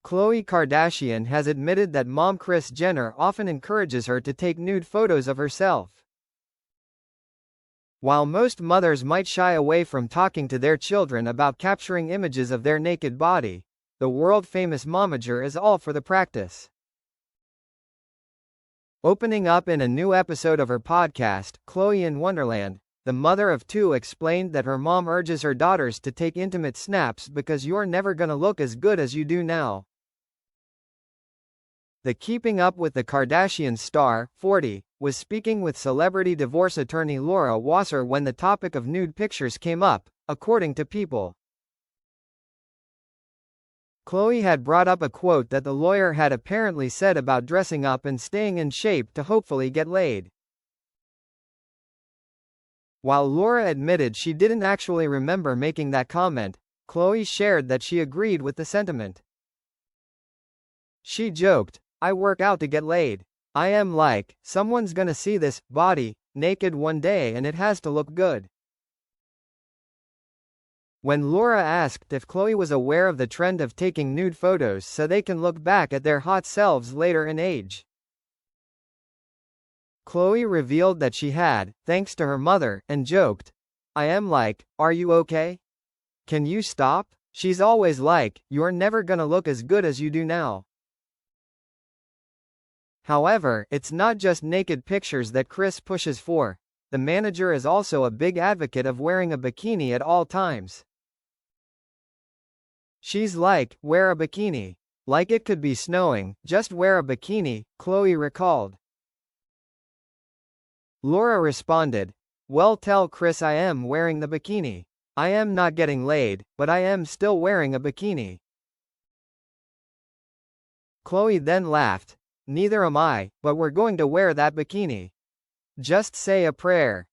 Khloe Kardashian has admitted that mom Kris Jenner often encourages her to take nude photos of herself. While most mothers might shy away from talking to their children about capturing images of their naked body, the world-famous momager is all for the practice. Opening up in a new episode of her podcast, Khloe in Wonderland, the mother of two explained that her mom urges her daughters to take intimate snaps because you're never gonna look as good as you do now. The Keeping Up with the Kardashians star, 40, was speaking with celebrity divorce attorney Laura Wasser when the topic of nude pictures came up, according to People. Khloe had brought up a quote that the lawyer had apparently said about dressing up and staying in shape to hopefully get laid. While Laura admitted she didn't actually remember making that comment, Khloe shared that she agreed with the sentiment. She joked, "I work out to get laid. I am like, someone's gonna see this body naked one day and it has to look good." When Laura asked if Khloe was aware of the trend of taking nude photos so they can look back at their hot selves later in age, Khloe revealed that she had, thanks to her mother, and joked, "I am like, are you okay? Can you stop? She's always like, you're never gonna look as good as you do now." However, it's not just naked pictures that Kris pushes for. The manager is also a big advocate of wearing a bikini at all times. She's like, wear a bikini. Like it could be snowing, just wear a bikini, Khloe recalled. Laura responded, "Well, tell Kris I am wearing the bikini. I am not getting laid, but I am still wearing a bikini." Khloe then laughed, "Neither am I, but we're going to wear that bikini. Just say a prayer."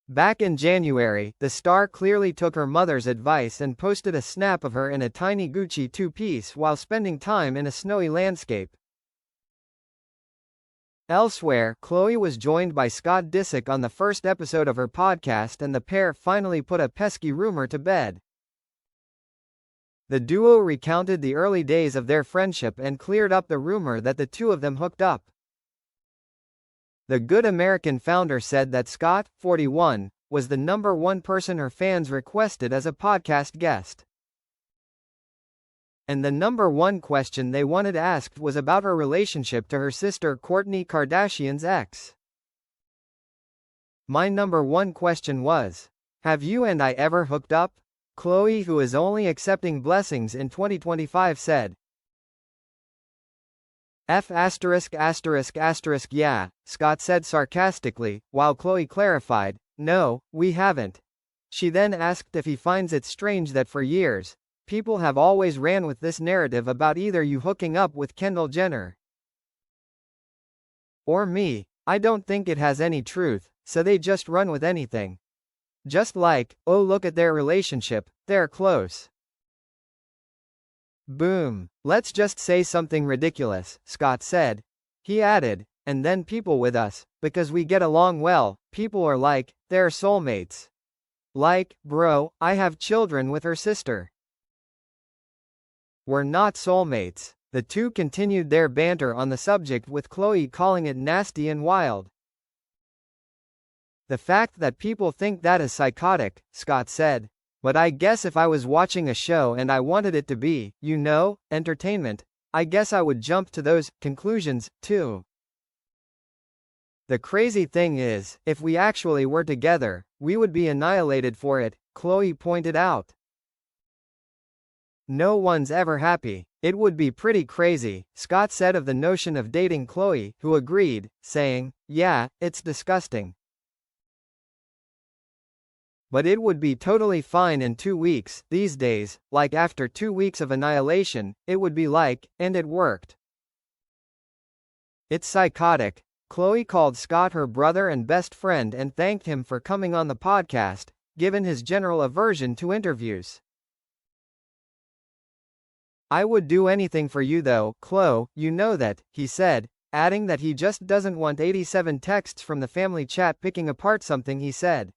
Back in January, the star clearly took her mother's advice and posted a snap of her in a tiny Gucci two-piece while spending time in a snowy landscape. Elsewhere, Khloe was joined by Scott Disick on the first episode of her podcast and the pair finally put a pesky rumor to bed. The duo recounted the early days of their friendship and cleared up the rumor that the two of them hooked up. The Good American founder said that Scott, 41, was the #1 person her fans requested as a podcast guest. And the #1 question they wanted asked was about her relationship to her sister Kourtney Kardashian's ex. "My #1 question was, have you and I ever hooked up?" Khloe, who is only accepting blessings in 2025, said. Yeah, Scott said sarcastically, while Khloe clarified, "No, we haven't." She then asked if he finds it strange that for years, people have always ran with this narrative about either you hooking up with Kendall Jenner or me. "I don't think it has any truth, so they just run with anything. Just like, oh look at their relationship, they're close. Boom. Let's just say something ridiculous," Scott said. He added, "And then people with us, because we get along well, people are like, they're soulmates. Like, bro, I have children with her sister. We're not soulmates." The two continued their banter on the subject with Khloe calling it nasty and wild. "The fact that people think that is psychotic," Scott said. "But I guess if I was watching a show and I wanted it to be, entertainment, I guess I would jump to those conclusions, too. The crazy thing is, if we actually were together, we would be annihilated for it," Khloe pointed out. "No one's ever happy. It would be pretty crazy," Scott said of the notion of dating Khloe, who agreed, saying, "Yeah, it's disgusting. But it would be totally fine in 2 weeks, these days, like after 2 weeks of annihilation, it would be like, and it worked. It's psychotic." Khloe called Scott her brother and best friend and thanked him for coming on the podcast, given his general aversion to interviews. "I would do anything for you though, Khloe, you know that," he said, adding that he just doesn't want 87 texts from the family chat picking apart something he said.